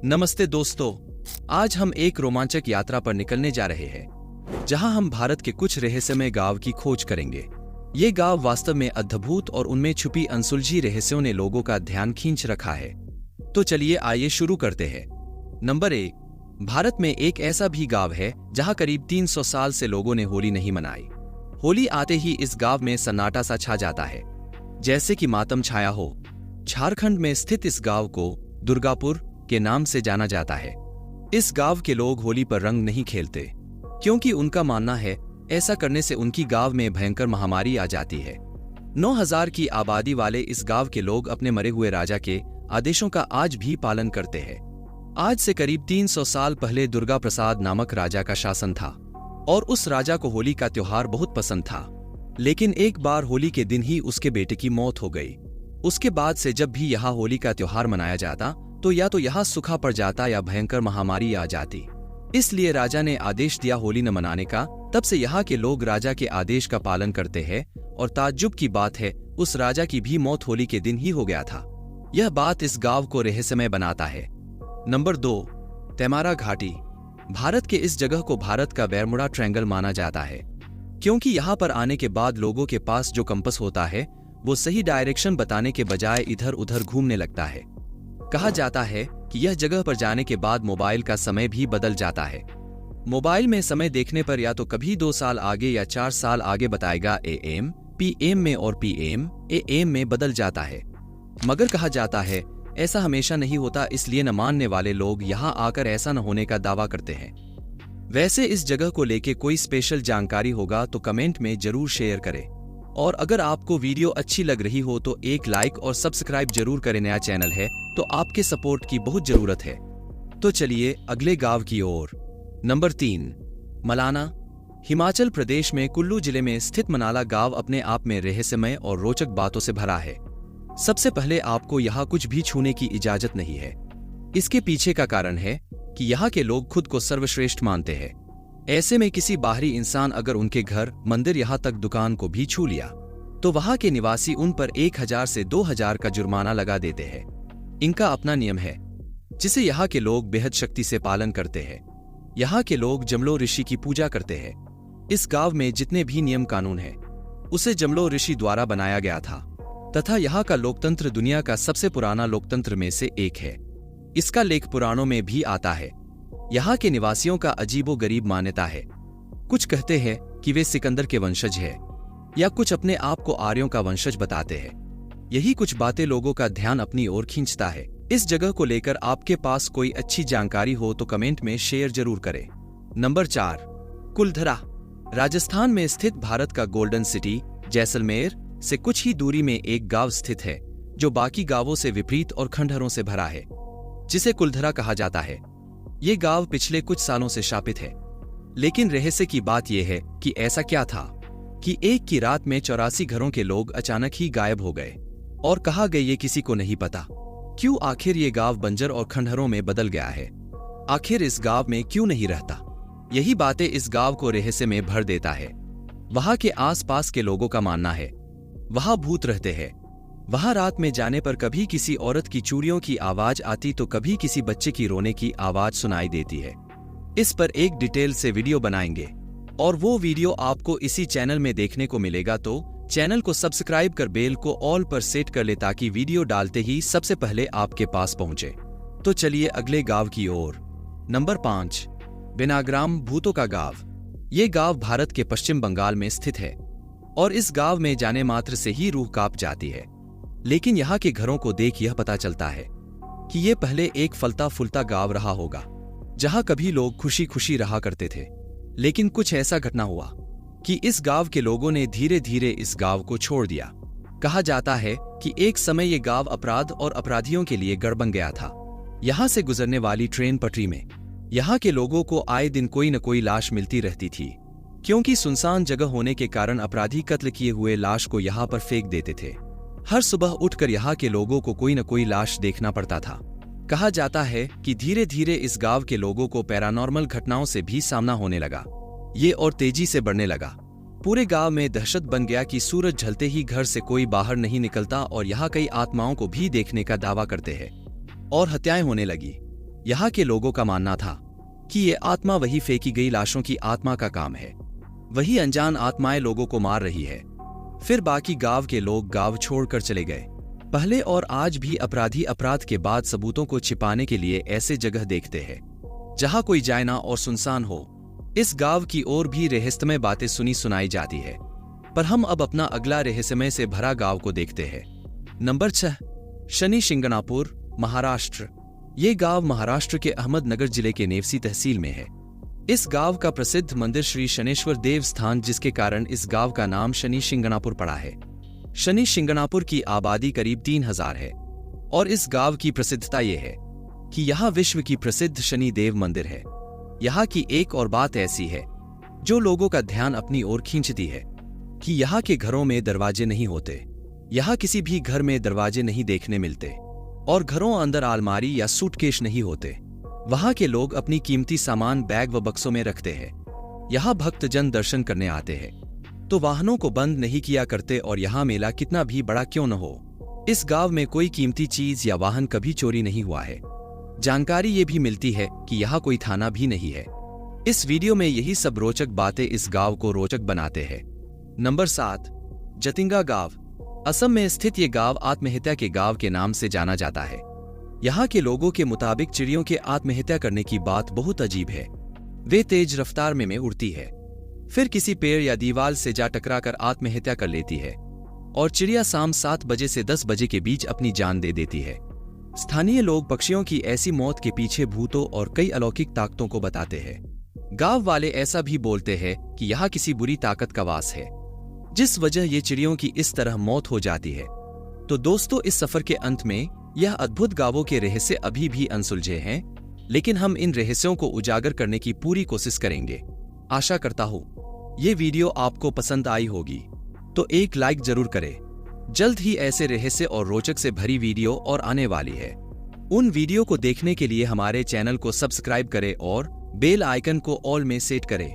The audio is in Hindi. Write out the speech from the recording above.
नमस्ते दोस्तों, आज हम एक रोमांचक यात्रा पर निकलने जा रहे हैं जहां हम भारत के कुछ रहस्यमय गांव की खोज करेंगे। ये गांव वास्तव में अद्भुत और उनमें छुपी अनसुलझी रहस्यों ने लोगों का ध्यान खींच रखा है। तो चलिए आइए शुरू करते हैं। नंबर 1, भारत में एक ऐसा भी गांव है जहां करीब 300 साल से लोगों ने होली नहीं मनाई। होली आते ही इस गांव में सन्नाटा सा छा जाता है, जैसे कि मातम छाया हो। झारखंड में स्थित इस गांव को दुर्गापुर के नाम से जाना जाता है। इस गांव के लोग होली पर रंग नहीं खेलते, क्योंकि उनका मानना है ऐसा करने से उनकी गांव में भयंकर महामारी आ जाती है। 9000 की आबादी वाले इस गांव के लोग अपने मरे हुए राजा के आदेशों का आज भी पालन करते हैं। आज से करीब 300 साल पहले दुर्गा प्रसाद नामक राजा का शासन था और उस राजा को होली का त्योहार बहुत पसंद था। लेकिन एक बार होली के दिन ही उसके बेटे की मौत हो गई। उसके बाद से जब भी यहाँ होली का त्योहार मनाया जाता तो या तो यहाँ सूखा पड़ जाता या भयंकर महामारी आ जाती। इसलिए राजा ने आदेश दिया होली न मनाने का। तब से यहाँ के लोग राजा के आदेश का पालन करते हैं और ताज्जुब की बात है, उस राजा की भी मौत होली के दिन ही हो गया था। यह बात इस गांव को रहस्यमय बनाता है। नंबर 2, तेमारा घाटी। भारत के इस जगह को भारत का बैरमुडा ट्रायंगल माना जाता है, क्योंकि यहाँ पर आने के बाद लोगों के पास जो कंपास होता है वो सही डायरेक्शन बताने के बजाय इधर उधर घूमने लगता है। कहा जाता है कि यह जगह पर जाने के बाद मोबाइल का समय भी बदल जाता है। मोबाइल में समय देखने पर या तो कभी 2 साल आगे या 4 साल आगे बताएगा, AM PM में और PM AM में बदल जाता है। मगर कहा जाता है ऐसा हमेशा नहीं होता, इसलिए न मानने वाले लोग यहाँ आकर ऐसा न होने का दावा करते हैं। वैसे इस जगह को लेके कोई स्पेशल जानकारी होगा तो कमेंट में जरूर शेयर करें, और अगर आपको वीडियो अच्छी लग रही हो तो एक लाइक और सब्सक्राइब जरूर करें। नया चैनल है तो आपके सपोर्ट की बहुत जरूरत है। तो चलिए अगले गांव की ओर। नंबर 3, मलाना। हिमाचल प्रदेश में कुल्लू जिले में स्थित मनाला गांव अपने आप में रहस्यमय और रोचक बातों से भरा है। सबसे पहले आपको यहाँ कुछ भी छूने की इजाजत नहीं है। इसके पीछे का कारण है कि यहाँ के लोग खुद को सर्वश्रेष्ठ मानते हैं। ऐसे में किसी बाहरी इंसान अगर उनके घर, मंदिर, यहाँ तक दुकान को भी छू लिया तो वहां के निवासी उन पर 1000 से 2000 का जुर्माना लगा देते हैं। इनका अपना नियम है जिसे यहाँ के लोग बेहद शक्ति से पालन करते हैं। यहाँ के लोग जमलो ऋषि की पूजा करते हैं। इस गांव में जितने भी नियम कानून है उसे जमलो ऋषि द्वारा बनाया गया था, तथा यहाँ का लोकतंत्र दुनिया का सबसे पुराना लोकतंत्र में से एक है। इसका लेख पुराणों में भी आता है। यहाँ के निवासियों का अजीबोगरीब मान्यता है। कुछ कहते हैं कि वे सिकंदर के वंशज हैं, या कुछ अपने आप को आर्यों का वंशज बताते हैं। यही कुछ बातें लोगों का ध्यान अपनी ओर खींचता है। इस जगह को लेकर आपके पास कोई अच्छी जानकारी हो तो कमेंट में शेयर जरूर करें। नंबर 4, कुलधरा। राजस्थान में स्थित भारत का गोल्डन सिटी जैसलमेर से कुछ ही दूरी में एक गांव स्थित है जो बाकी गांवों से विपरीत और खंडहरों से भरा है, जिसे कुलधरा कहा जाता है। ये गांव पिछले कुछ सालों से शापित है, लेकिन रहस्य की बात यह है कि ऐसा क्या था कि एक की रात में 84 घरों के लोग अचानक ही गायब हो गए, और कहा गया ये किसी को नहीं पता क्यों आखिर ये गांव बंजर और खंडहरों में बदल गया है। आखिर इस गांव में क्यों नहीं रहता, यही बातें इस गांव को रहस्य में भर देता है। वहां के आसपास के लोगों का मानना है वहां भूत रहते हैं। वहां रात में जाने पर कभी किसी औरत की चूड़ियों की आवाज आती तो कभी किसी बच्चे की रोने की आवाज सुनाई देती है। इस पर एक डिटेल से वीडियो बनाएंगे, और वो वीडियो आपको इसी चैनल में देखने को मिलेगा। तो चैनल को सब्सक्राइब कर बेल को ऑल पर सेट कर ले ताकि वीडियो डालते ही सबसे पहले आपके पास पहुंचे। तो चलिए अगले गांव की ओर। नंबर 5, बेनाग्राम भूतों का गांव। ये गांव भारत के पश्चिम बंगाल में स्थित है, और इस गांव में जाने मात्र से ही रूह कांप जाती है। लेकिन यहाँ के घरों को देख यह पता चलता है कि ये पहले एक फलता फूलता गांव रहा होगा, जहां कभी लोग खुशी खुशी रहा करते थे। लेकिन कुछ ऐसा घटना हुआ कि इस गांव के लोगों ने धीरे धीरे इस गांव को छोड़ दिया। कहा जाता है कि एक समय ये गांव अपराध और अपराधियों के लिए गढ़ बन गया था। यहाँ से गुजरने वाली ट्रेन पटरी में यहाँ के लोगों को आए दिन कोई न कोई लाश मिलती रहती थी, क्योंकि सुनसान जगह होने के कारण अपराधी कत्ल किए हुए लाश को यहाँ पर फेंक देते थे। हर सुबह उठकर यहाँ के लोगों को कोई न कोई लाश देखना पड़ता था। कहा जाता है कि धीरे धीरे इस गांव के लोगों को पैरानॉर्मल घटनाओं से भी सामना होने लगा। ये और तेजी से बढ़ने लगा। पूरे गांव में दहशत बन गया कि सूरज ढलते ही घर से कोई बाहर नहीं निकलता, और यहाँ कई आत्माओं को भी देखने का दावा करते हैं, और हत्याएं होने लगी। यहाँ के लोगों का मानना था कि ये आत्मा वही फेंकी गई लाशों की आत्मा का काम है। वही अनजान आत्माएं लोगों को मार रही है। फिर बाकी गांव के लोग गांव छोड़कर चले गए। पहले और आज भी अपराधी अपराध के बाद सबूतों को छिपाने के लिए ऐसे जगह देखते हैं जहां कोई जाए ना और सुनसान हो। इस गांव की ओर भी रहस्यमय बातें सुनी सुनाई जाती है, पर हम अब अपना अगला रहस्यमय से भरा गांव को देखते हैं। नंबर 6, शनि शिंगणापुर, महाराष्ट्र। ये गांव महाराष्ट्र के अहमदनगर जिले के नेवसी तहसील में है। इस गांव का प्रसिद्ध मंदिर श्री शनेश्वर देव स्थान, जिसके कारण इस गांव का नाम शनि शिंगणापुर पड़ा है। शनि शिंगणापुर की आबादी करीब 3000 है और इस गांव की प्रसिद्धता यह है कि यहाँ विश्व की प्रसिद्ध शनि देव मंदिर है। यहाँ की एक और बात ऐसी है जो लोगों का ध्यान अपनी ओर खींचती है कि यहाँ के घरों में दरवाजे नहीं होते। यहाँ किसी भी घर में दरवाजे नहीं देखने मिलते और घरों अंदर अलमारी या सूटकेस नहीं होते। वहाँ के लोग अपनी कीमती सामान बैग व बक्सों में रखते हैं। यहाँ भक्तजन दर्शन करने आते हैं तो वाहनों को बंद नहीं किया करते, और यहाँ मेला कितना भी बड़ा क्यों न हो, इस गांव में कोई कीमती चीज या वाहन कभी चोरी नहीं हुआ है। जानकारी ये भी मिलती है कि यहाँ कोई थाना भी नहीं है। इस वीडियो में यही सब रोचक बातें इस गांव को रोचक बनाते हैं। नंबर 7, जतिंगा गांव। असम में स्थित ये गांव आत्महत्या के गांव के नाम से जाना जाता है। यहाँ के लोगों के मुताबिक चिड़ियों के आत्महत्या करने की बात बहुत अजीब है। वे तेज रफ्तार में उड़ती है, फिर किसी पेड़ या दीवार से जा टकराकर आत्महत्या कर लेती है और चिड़िया शाम 7 बजे से 10 बजे के बीच अपनी जान दे देती है। स्थानीय लोग पक्षियों की ऐसी मौत के पीछे भूतों और कई अलौकिक ताकतों को बताते हैं। गांव वाले ऐसा भी बोलते हैं कि यहाँ किसी बुरी ताकत का वास है, जिस वजह ये चिड़ियों की इस तरह मौत हो जाती है। तो दोस्तों, इस सफर के अंत में यह अद्भुत गांवों के रहस्य अभी भी अनसुलझे हैं, लेकिन हम इन रहस्यों को उजागर करने की पूरी कोशिश करेंगे। आशा करता हूं ये वीडियो आपको पसंद आई होगी, तो एक लाइक जरूर करें। जल्द ही ऐसे रहस्य और रोचक से भरी वीडियो और आने वाली है। उन वीडियो को देखने के लिए हमारे चैनल को सब्सक्राइब करें और बेल आइकन को ऑल में सेट करें।